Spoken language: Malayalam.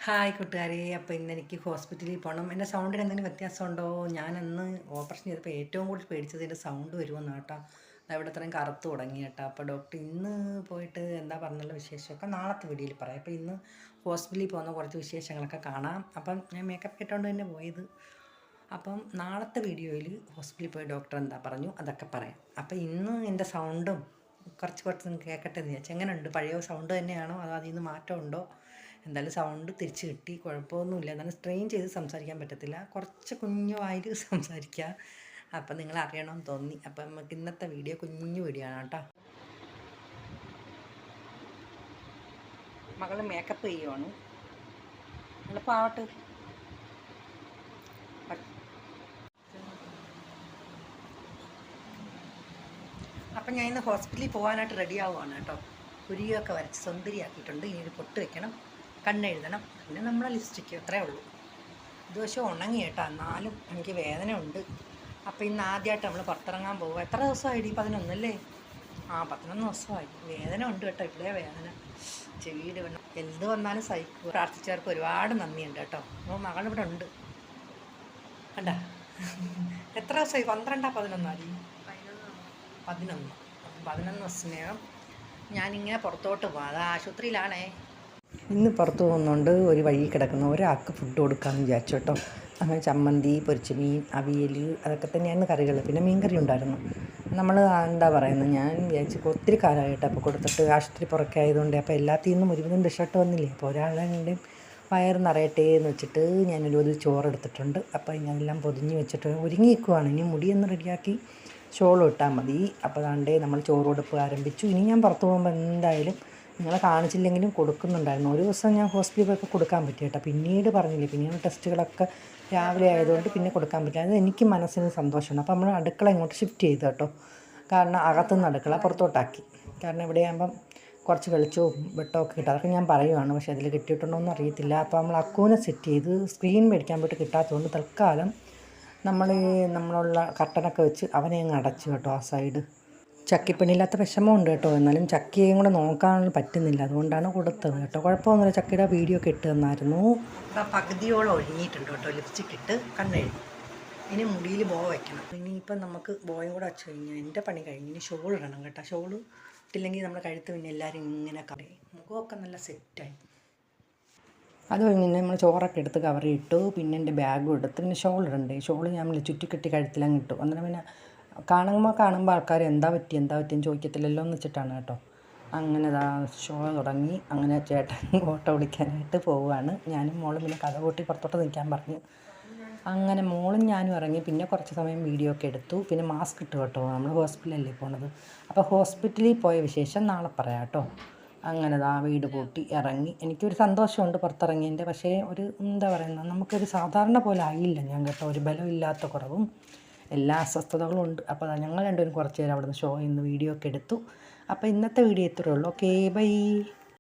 ഹായ് കൂട്ടുകാരെ. അപ്പോൾ ഇന്ന് എനിക്ക് ഹോസ്പിറ്റലിൽ പോകണം. എൻ്റെ സൗണ്ടിന് എന്തെങ്കിലും വ്യത്യാസമുണ്ടോ? ഞാനന്ന് ഓപ്പറേഷൻ ചെയ്തപ്പോൾ ഏറ്റവും കൂടുതൽ പേടിച്ചത് എൻ്റെ സൗണ്ട് വരുമെന്ന് കേട്ടോ. ഇവിടെ അത്രയും കറുത്ത് തുടങ്ങി കേട്ടോ. അപ്പോൾ ഡോക്ടർ ഇന്ന് പോയിട്ട് എന്താ പറഞ്ഞുള്ള വിശേഷമൊക്കെ നാളത്തെ വീഡിയോയിൽ പറയാം. അപ്പോൾ ഇന്ന് ഹോസ്പിറ്റലിൽ പോകുന്ന കുറച്ച് വിശേഷങ്ങളൊക്കെ കാണാം. അപ്പം ഞാൻ മേക്കപ്പ് ഇട്ടുകൊണ്ട് തന്നെ പോയത്. അപ്പം നാളത്തെ വീഡിയോയിൽ ഹോസ്പിറ്റലിൽ പോയി ഡോക്ടർ എന്താ പറഞ്ഞു അതൊക്കെ പറയാം. അപ്പോൾ ഇന്ന് എൻ്റെ സൗണ്ടും കുറച്ച് കേൾക്കട്ടെ എന്ന് വിചാരിച്ചു. എങ്ങനെയുണ്ട്? പഴയ സൗണ്ട് തന്നെയാണോ അതോ അതിൽ നിന്ന് മാറ്റമുണ്ടോ? എന്തായാലും സൗണ്ട് തിരിച്ച് കിട്ടി, കുഴപ്പമൊന്നുമില്ല. എന്നാലും സ്ട്രെയിൻ ചെയ്ത് സംസാരിക്കാൻ പറ്റത്തില്ല, കുറച്ച് കുഞ്ഞു വായിൽ സംസാരിക്കുക. അപ്പം നിങ്ങൾ അറിയണമെന്ന് തോന്നി. അപ്പം നമുക്ക് ഇന്നത്തെ വീഡിയോ കുഞ്ഞു വീഡിയോ ആണ് കേട്ടോ. മകൾ മേക്കപ്പ് ചെയ്യുവാണ്. എളുപ്പമാവട്ടെ. അപ്പം ഞാൻ ഇന്ന് ഹോസ്പിറ്റലിൽ പോകാനായിട്ട് റെഡി ആവുകയാണ് കേട്ടോ. കുരിയൊക്കെ വരച്ച് സുന്ദരിയാക്കിയിട്ടുണ്ട്. ഇനി ഒരു പൊട്ട് വെക്കണം, കണ്ണെഴുതണം, പിന്നെ നമ്മളെ ലിസ്റ്റിക്ക് അത്രേ ഉള്ളൂ. ഇത് പക്ഷേ ഉണങ്ങി കേട്ടോ, എന്നാലും എനിക്ക് വേദന ഉണ്ട്. അപ്പോൾ ഇന്ന് ആദ്യമായിട്ട് നമ്മൾ പുറത്തിറങ്ങാൻ പോകുക. എത്ര ദിവസമായി? 11 അല്ലേ? 11 ദിവസമായി. വേദന ഉണ്ട് കേട്ടോ, ഇപ്പോഴേ വേദന. ചെവിയുടെ വേണം. എന്ത് വന്നാലും സഹിക്കുക. പ്രാർത്ഥിച്ചവർക്ക് ഒരുപാട് നന്ദിയുണ്ട് കേട്ടോ. അപ്പോൾ മകളിവിടെ ഉണ്ട് കണ്ട. എത്ര ദിവസമായി? 12 11 11 ദിവസത്തിനകം ഞാനിങ്ങനെ പുറത്തോട്ട് പോകാം. അത് ആശുപത്രിയിലാണേ. ഇന്ന് പുറത്ത് പോകുന്നുണ്ട്. ഒരു വഴി കിടക്കുന്ന ഒരാൾക്ക് ഫുഡ് കൊടുക്കാമെന്ന് വിചാരിച്ചു കേട്ടോ. അങ്ങനെ ചമ്മന്തി, പൊരിച്ച മീൻ, അവിയൽ, അതൊക്കെ തന്നെയാണ് കറികൾ. പിന്നെ മീൻകറി ഉണ്ടായിരുന്നു. നമ്മൾ എന്താ പറയുന്നത്, ഞാൻ വിചാരിച്ചു ഒത്തിരി കാലമായിട്ട് അപ്പോൾ കൊടുത്തിട്ട് ആശുപത്രി പുറക്കെ ആയതുകൊണ്ട് അപ്പോൾ എല്ലാത്തിൽ നിന്നും ഒരുവിധം റിസൾട്ട് വന്നില്ലേ. അപ്പോൾ ഒരാളുടെയും വയറ് നിറയട്ടെ എന്ന് വെച്ചിട്ട് ഞാനൊരു ചോറെടുത്തിട്ടുണ്ട്. അപ്പോൾ ഞാനെല്ലാം പൊതിഞ്ഞ് വെച്ചിട്ട് ഒരുങ്ങി നിൽക്കുവാണ്. ഇനി മുടിയൊന്ന് റെഡിയാക്കി ഷോൾ ഇട്ടാൽ മതി. അപ്പോൾ അതാണ്ടേ നമ്മൾ ചോറ് കൊടുപ്പ് ആരംഭിച്ചു. ഇനി ഞാൻ പുറത്ത് പോകുമ്പോൾ എന്തായാലും നിങ്ങളെ കാണിച്ചില്ലെങ്കിലും കൊടുക്കുന്നുണ്ടായിരുന്നു. ഒരു ദിവസം ഞാൻ ഹോസ്പിറ്റലിൽ പോയപ്പോൾ കൊടുക്കാൻ പറ്റി കേട്ടോ. പിന്നീട് പറഞ്ഞില്ലേ, പിന്നീട് ടെസ്റ്റുകളൊക്കെ രാവിലെ ആയതുകൊണ്ട് പിന്നെ കൊടുക്കാൻ പറ്റില്ല. അത് എനിക്ക് മനസ്സിന് സന്തോഷമാണ്. അപ്പോൾ നമ്മൾ അടുക്കള ഇങ്ങോട്ട് ഷിഫ്റ്റ് ചെയ്തു കേട്ടോ. കാരണം അകത്തുനിന്ന് അടുക്കള പുറത്തോട്ടാക്കി. കാരണം ഇവിടെയാകുമ്പം കുറച്ച് വെളിച്ചവും വെട്ടമൊക്കെ കിട്ടും. അതൊക്കെ ഞാൻ പറയുവാണ്, പക്ഷേ അതിൽ കിട്ടിയിട്ടുണ്ടോയെന്ന് അറിയത്തില്ല. അപ്പോൾ നമ്മൾ അക്കൂനെ സെറ്റ് ചെയ്ത് സ്ക്രീൻ മേടിക്കാൻ പോയിട്ട് കിട്ടാത്തതുകൊണ്ട് തൽക്കാലം നമ്മളുള്ള കർട്ടനൊക്കെ വെച്ച് അവനെ അങ്ങ് അടച്ചു കേട്ടോ. ആ സൈഡ് ചക്കിപ്പണിയില്ലാത്ത വിഷമമുണ്ട് കേട്ടോ. എന്നാലും ചക്കിയേയും കൂടെ നോക്കാൻ പറ്റുന്നില്ല, അതുകൊണ്ടാണ് കൊടുത്തത് കേട്ടോ. കുഴപ്പമൊന്നുമില്ല. ചക്കിയുടെ വീഡിയോ ഒക്കെ ഇട്ട് തന്നായിരുന്നു. അപ്പം പകുതിയോളം ഒഴിഞ്ഞിട്ടുണ്ട് കേട്ടോ. ലിപ്സ്റ്റിക് ഇട്ട് കണ്ണെഴുതി. ഇനി മുടിയിൽ ബോ വയ്ക്കണം. ഇനിയിപ്പം നമുക്ക് ബോയും കൂടെ വച്ച് കഴിഞ്ഞാൽ എൻ്റെ പണി കഴിഞ്ഞ്. ഇനി ഷോൾ ഇടണം കേട്ടോ. ഷോൾ ഇട്ടില്ലെങ്കിൽ നമ്മൾ കഴുത്ത് പിന്നെ എല്ലാവരും ഇങ്ങനെ കറയും. മുഖമൊക്കെ നല്ല സെറ്റായി. അത് കഴിഞ്ഞ് നമ്മൾ ചോറൊക്കെ എടുത്ത് കവറിയിട്ടു. പിന്നെ എൻ്റെ ബാഗും എടുത്ത് പിന്നെ ഷോൾ ഇടണ്ടേ. ഷോൾ ഞാൻ ചുറ്റിക്കെട്ടി കഴുത്തിലങ്ങ് ഇട്ടു. അന്നേരം പിന്നെ കാണുമ്പോൾ ആൾക്കാർ എന്താ പറ്റിയെന്ന് ചോദിക്കത്തില്ലല്ലോ എന്ന് വെച്ചിട്ടാണ് കേട്ടോ. അങ്ങനെ ഷോ തുടങ്ങി. അങ്ങനെ ചേട്ടൻ ഓട്ടോ വിളിക്കാനായിട്ട് പോവുകയാണ്. ഞാനും മോളും പിന്നെ കഥ കൂട്ടി പുറത്തോട്ട് നിൽക്കാൻ പറഞ്ഞു. അങ്ങനെ മോളും ഞാനും ഇറങ്ങി. പിന്നെ കുറച്ച് സമയം വീഡിയോ ഒക്കെ എടുത്തു. പിന്നെ മാസ്ക് ഇട്ടു കേട്ടോ. നമ്മൾ ഹോസ്പിറ്റലല്ലേ പോണത്. അപ്പോൾ ഹോസ്പിറ്റലിൽ പോയ വിശേഷം നാളെ പറയാം കേട്ടോ. അങ്ങനെ വീട് പൂട്ടി ഇറങ്ങി. എനിക്കൊരു സന്തോഷമുണ്ട് പുറത്തിറങ്ങിയതിൻ്റെ. പക്ഷേ ഒരു എന്താ പറയുന്നത്, നമുക്കൊരു സാധാരണ പോലെ ആയില്ല ഞാൻ കേട്ടോ. ഒരു ബലമില്ലാത്ത കുറവും എല്ലാ അസ്വസ്ഥതകളും ഉണ്ട്. അപ്പോൾ ഞങ്ങൾ രണ്ടുപേരും കുറച്ച് നേരം അവിടെ നിന്ന് ഷോ ഇന്ന് വീഡിയോ ഒക്കെ എടുത്തു. അപ്പോൾ ഇന്നത്തെ വീഡിയോ ഇത്രയേ ഉള്ളൂ. Okay, by.